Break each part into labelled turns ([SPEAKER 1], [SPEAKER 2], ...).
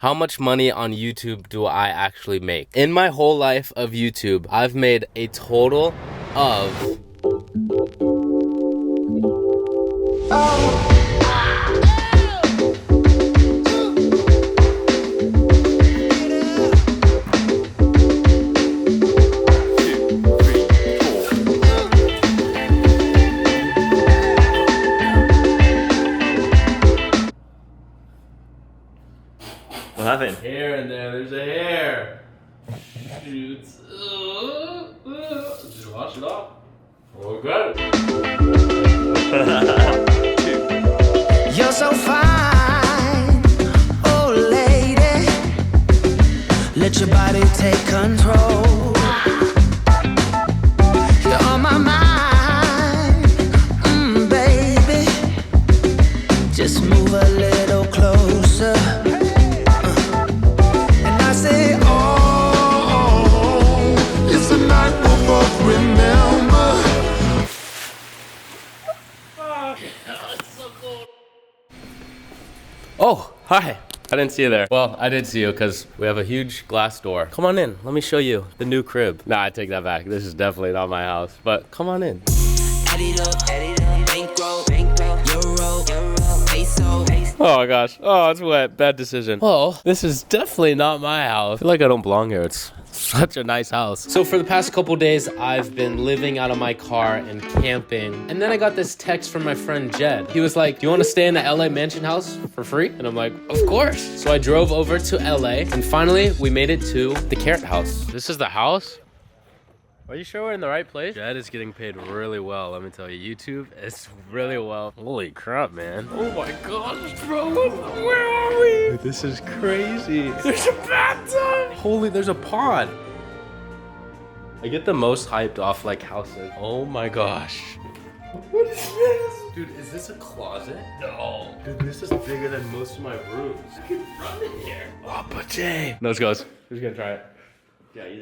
[SPEAKER 1] How much money on YouTube do I actually make? In my whole life of YouTube, I've made a total of
[SPEAKER 2] What happened?
[SPEAKER 1] hair in there. There's a hair. Shoots. Just wash it off. Okay.
[SPEAKER 3] You're so fine, oh lady. Let your body take control. You're on my mind, baby. Just move a little closer. And I say, oh, it's a night we'll both remember.
[SPEAKER 1] Oh, hi. I didn't see you there. Well, I did see you because we have a huge glass door. Come on in. Let me show you the new crib. Nah, I take that back. This is definitely not my house, but come on in. Oh my gosh. Oh, it's wet. Bad decision. Oh, this is definitely not my house. I feel like I don't belong here. It's such a nice house. So for the past couple days, I've been living out of my car and camping. And then I got this text from my friend Jed. He was like, do you want to stay in the LA mansion house for free? And I'm like, of course. So I drove over to LA and finally we made it to the Karat house. This is the house? Are you sure we're in the right place? Jed is getting paid really well, let me tell you. YouTube is really well. Holy crap, man. Oh my gosh, bro. Where are we? This is crazy. There's a bathtub. Holy, there's a pond. I get the most hyped off like houses. Oh my gosh. What is this? Dude, is this a closet? No. Dude, this is bigger than most of my rooms. I can run in here. Oh, but Jay. No, let's go. Who's gonna try it?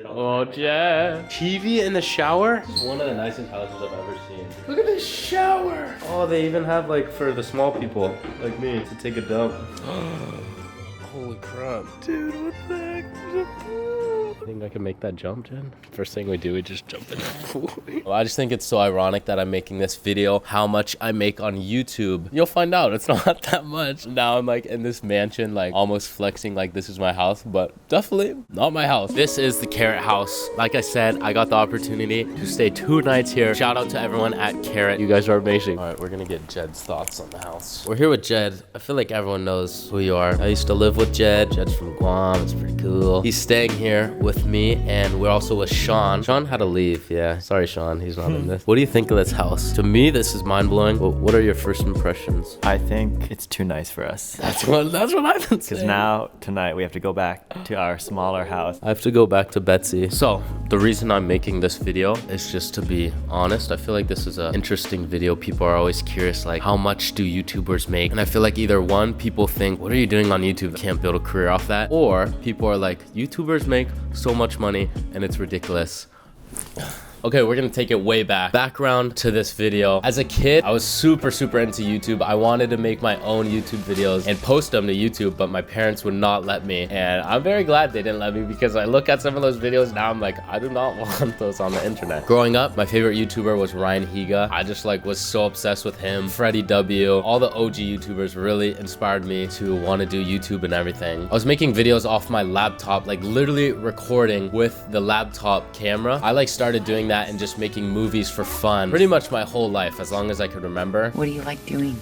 [SPEAKER 1] Oh, yeah. TV in the shower? This is one of the nicest houses I've ever seen. Look at this shower. Oh, they even have like for the small people like me to take a dump. Holy crap. Dude, what the heck? There's a pool. I think I can make that jump, Jen. First thing we do, we just jump in the pool. Well, I just think it's so ironic that I'm making this video, how much I make on YouTube. You'll find out, it's not that much. Now I'm like in this mansion, like almost flexing like this is my house, but definitely not my house. This is the Karat house. Like I said, I got the opportunity to stay 2 nights here. Shout out to everyone at Karat. You guys are amazing. All right, we're gonna get Jed's thoughts on the house. We're here with Jed. I feel like everyone knows who you are. I used to live with Jed. Jed's from Guam. It's pretty cool. He's staying here with me, and we're also with Shan. Shan had to leave. Yeah, sorry, Shan. He's not in this. What do you think of this house? To me, this is mind-blowing. What are your first impressions?
[SPEAKER 2] I think it's too nice for us.
[SPEAKER 1] That's what I've been saying.
[SPEAKER 2] Because now, tonight, we have to go back to our smaller house.
[SPEAKER 1] I have to go back to Betsy. So, the reason I'm making this video is just to be honest. I feel like this is an interesting video. People are always curious, like, how much do YouTubers make? And I feel like either one, people think, what are you doing on YouTube? Can't build a career off that. Or people are like, YouTubers make so much money and it's ridiculous. Okay, we're gonna take it way back. Background to this video. As a kid, I was super into YouTube. I wanted to make my own YouTube videos and post them to YouTube, but my parents would not let me. And I'm very glad they didn't let me because I look at some of those videos now, I'm like, I do not want those on the internet. Growing up, my favorite YouTuber was Ryan Higa. I just like was so obsessed with him. Freddie W. All the OG YouTubers really inspired me to want to do YouTube and everything. I was making videos off my laptop, like literally recording with the laptop camera. I like started doing that and just making movies for fun pretty much my whole life, as long as I could remember.
[SPEAKER 4] What do you like doing?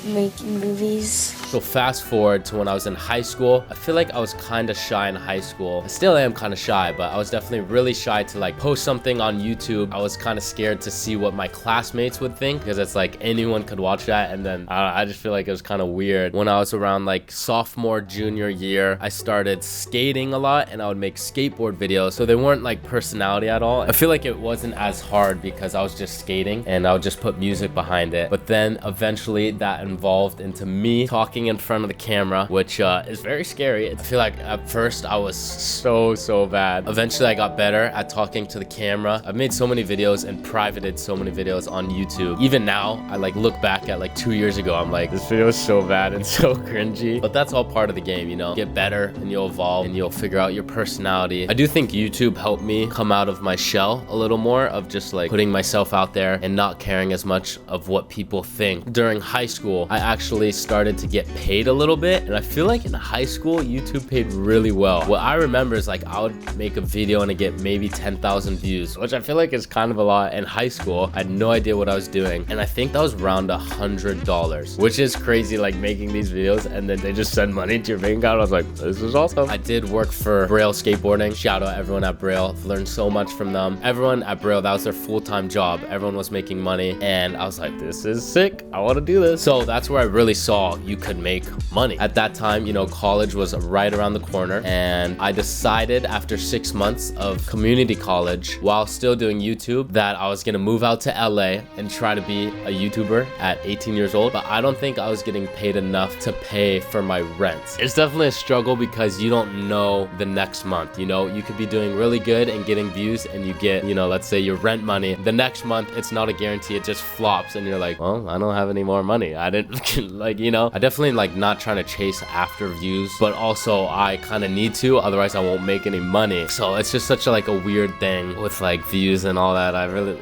[SPEAKER 4] Making movies.
[SPEAKER 1] So fast forward to when I was in high school. I feel like I was kind of shy in high school. I still am kind of shy, but I was definitely really shy to like post something on YouTube. I was kind of scared to see what my classmates would think because it's like anyone could watch that, and then I just feel like it was kind of weird. When I was around like sophomore, junior year, I started skating a lot and I would make skateboard videos. So they weren't like personality at all. I feel like it wasn't as hard because I was just skating and I would just put music behind it. But then eventually that involved into me talking in front of the camera, which is very scary. I feel like at first I was so bad. Eventually I got better at talking to the camera. I've made so many videos and privated so many videos on YouTube. Even now, I like look back at like 2 years ago, I'm like, this video is so bad and so cringy. But that's all part of the game, you know? Get better and you'll evolve and you'll figure out your personality. I do think YouTube helped me come out of my shell a little more, of just like putting myself out there and not caring as much of what people think. During high school, I actually started to get paid a little bit, and I feel like in high school, YouTube paid really well. What I remember is like I would make a video and I get maybe 10,000 views, which I feel like is kind of a lot. In high school, I had no idea what I was doing, and I think that was around $100, which is crazy, like making these videos and then they just send money to your bank account. I was like, this is awesome. I did work for Braille Skateboarding. Shout out everyone at Braille. I've learned so much from them. Everyone at Braille, that was their full-time job. Everyone was making money, and I was like, this is sick. I want to do this. So that's where I really saw you could make money. At that time, you know, college was right around the corner, and I decided after 6 months of community college, while still doing YouTube, that I was gonna move out to LA and try to be a YouTuber at 18 years old. But I don't think I was getting paid enough to pay for my rent. It's definitely a struggle because you don't know the next month. You know, you could be doing really good and getting views, and you get, you know, let's say your rent money. The next month, it's not a guarantee. It just flops, and you're like, well, I don't have any more money. I didn't like, you know, I definitely like not trying to chase after views, but also I kind of need to, otherwise I won't make any money. So it's just such a, like a weird thing with like views and all that. I really,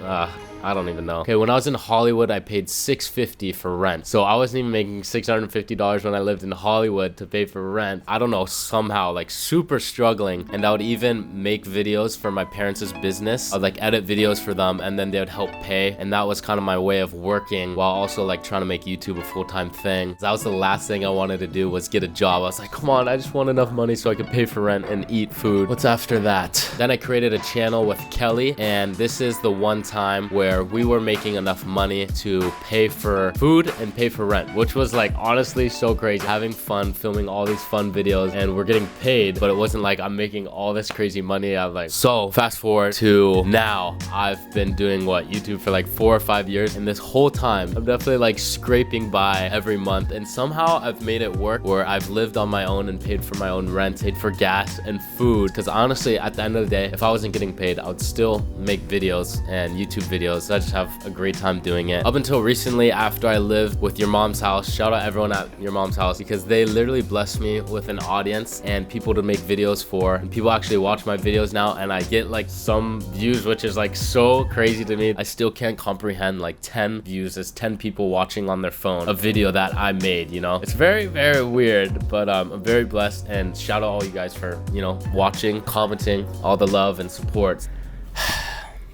[SPEAKER 1] I don't even know. Okay, when I was in Hollywood, I paid $650 for rent. So I wasn't even making $650 when I lived in Hollywood to pay for rent. I don't know, somehow like super struggling. And I would even make videos for my parents' business. I'd like edit videos for them, and then they would help pay. And that was kind of my way of working while also like trying to make YouTube a full-time thing. That was the last thing I wanted to do, was get a job. I was like, come on, I just want enough money so I could pay for rent and eat food. What's after that? Then I created a channel with Kelly, and this is the one time where we were making enough money to pay for food and pay for rent, which was like honestly so crazy. Having fun, filming all these fun videos, and we're getting paid, but it wasn't like I'm making all this crazy money. I was like, so fast forward to now, I've been doing what, YouTube for like 4 or 5 years, and this whole time I'm definitely like scraping by every month, and somehow I've made it work where I've lived on my own and paid for my own rent, paid for gas and food. Because honestly, at the end of the day, if I wasn't getting paid, I would still make videos and YouTube videos. So I just have a great time doing it. Up until recently, after I lived with Your Mom's House, shout out everyone at Your Mom's House, because they literally blessed me with an audience and people to make videos for, and people actually watch my videos now, and I get like some views, which is like so crazy to me. I still can't comprehend like 10 views as 10 people watching on their phone a video that I made, you know? It's very weird, but I'm very blessed, and shout out all you guys for, you know, watching, commenting, all the love and support.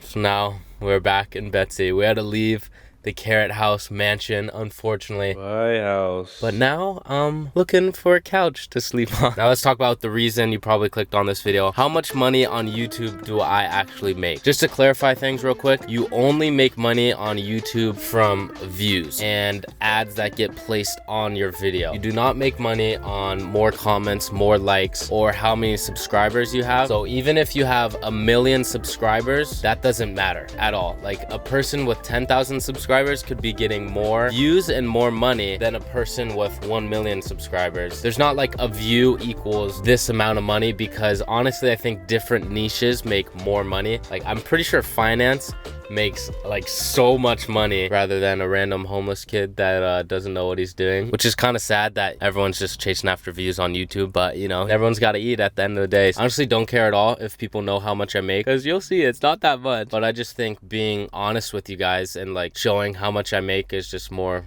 [SPEAKER 1] So now we're back in Betsy. We had to leave the Karat house mansion, unfortunately.
[SPEAKER 5] My house.
[SPEAKER 1] But now I'm looking for a couch to sleep on. Now let's talk about the reason you probably clicked on this video. How much money on YouTube do I actually make? Just to clarify things real quick, you only make money on YouTube from views and ads that get placed on your video. You do not make money on more comments, more likes, or how many subscribers you have. So even if you have 1 million subscribers, that doesn't matter at all. Like a person with 10,000 subscribers could be getting more views and more money than a person with 1 million subscribers. There's not like a view equals this amount of money, because honestly, I think different niches make more money. Like I'm pretty sure finance makes like so much money rather than a random homeless kid that doesn't know what he's doing, which is kind of sad that everyone's just chasing after views on YouTube. But you know, everyone's got to eat at the end of the day. Honestly, don't care at all if people know how much I make, because you'll see it's not that much. But I just think being honest with you guys and like showing how much I make is just more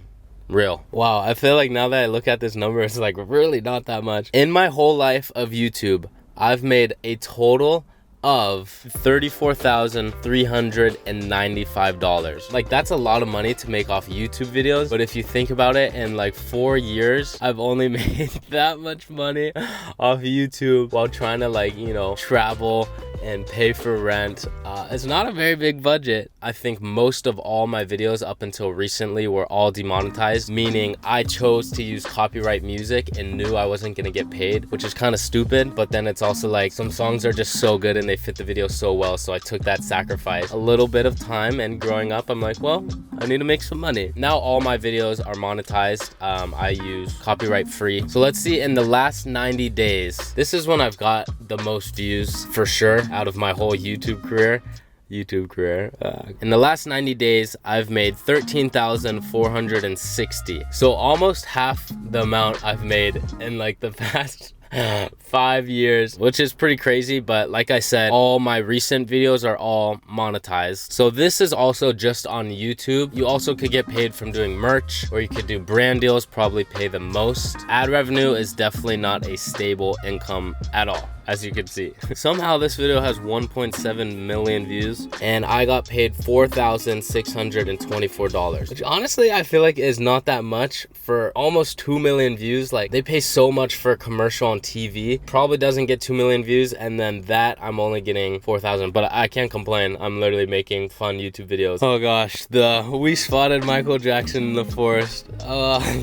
[SPEAKER 1] real. Wow, I feel like now that I look at this number, it's like really not that much. In my whole life of YouTube, I've made a total of $34,395. Like that's a lot of money to make off YouTube videos, but if you think about it, in like 4 years I've only made that much money off YouTube while trying to like, you know, travel and pay for rent. It's not a very big budget. I think most of all my videos up until recently were all demonetized, meaning I chose to use copyright music and knew I wasn't gonna get paid, which is kind of stupid, but then it's also like some songs are just so good and they fit the video so well, so I took that sacrifice. A little bit of time, and growing up, I'm like, well, I need to make some money. Now all my videos are monetized. I use copyright free. So let's see, in the last 90 days, this is when I've got the most views for sure out of my whole YouTube career. In the last 90 days, I've made 13,460. So almost half the amount I've made in like the past 5 years, which is pretty crazy. But like I said, all my recent videos are all monetized. So this is also just on YouTube. You also could get paid from doing merch, or you could do brand deals, probably pay the most. Ad revenue is definitely not a stable income at all, as you can see. Somehow this video has 1.7 million views and I got paid $4,624, which honestly I feel like is not that much for almost 2 million views. Like, they pay so much for a commercial on TV, probably doesn't get 2 million views, and then that I'm only getting 4,000, but I can't complain. I'm literally making fun YouTube videos. Oh gosh, we spotted Michael Jackson in the forest.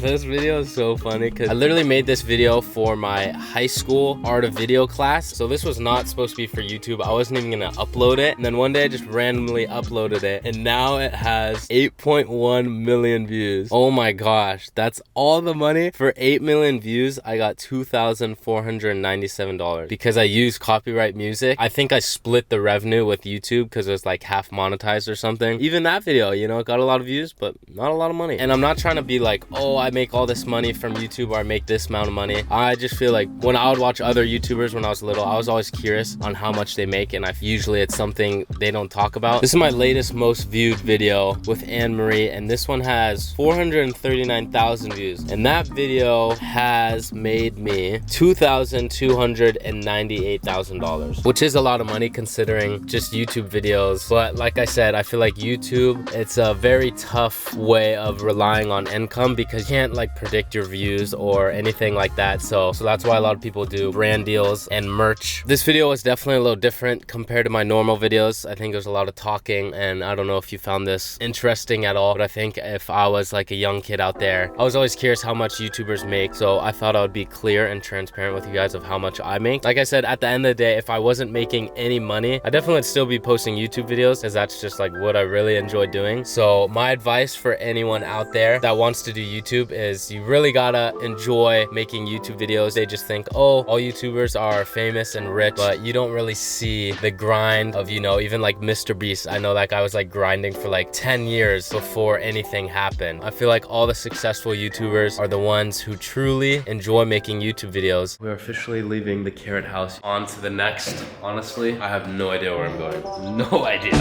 [SPEAKER 1] This video is so funny because I literally made this video for my high school art of video class. So this was not supposed to be for YouTube. I wasn't even gonna upload it, and then one day I just randomly uploaded it, and now it has 8.1 million views. Oh my gosh, that's all the money. For 8 million views, I got $2,497 because I use copyright music. I think I split the revenue with YouTube because it was like half monetized or something. Even that video, you know, got a lot of views, but not a lot of money. And I'm not trying to be like, oh, I make all this money from YouTube, or I make this amount of money. I just feel like when I would watch other YouTubers when I was little, I was always curious on how much they make, and usually it's something they don't talk about. This is my latest most viewed video with Anne Marie, and this one has 439,000 views, and that video has made me $2,298,000, which is a lot of money considering just YouTube videos. But like I said, I feel like YouTube, it's a very tough way of relying on income because you can't like predict your views or anything like that. So that's why a lot of people do brand deals and merch. This video was definitely a little different compared to my normal videos. I think there's a lot of talking, and I don't know if you found this interesting at all, but I think if I was like a young kid out there, I was always curious how much YouTubers make, so I thought I would be clear and transparent with you guys of how much I make. Like I said, at the end of the day, if I wasn't making any money, I definitely would still be posting YouTube videos because that's just like what I really enjoy doing. So my advice for anyone out there that wants to do YouTube is you really gotta enjoy making YouTube videos. They just think, oh, all YouTubers are famous and rich, but you don't really see the grind of, you know, even like Mr. Beast. I know that guy was like grinding for like 10 years before anything happened. I feel like all the successful YouTubers are the ones who truly enjoy making YouTube videos. We're officially leaving the Karat house on to the next. Honestly, I have no idea where I'm going. No idea.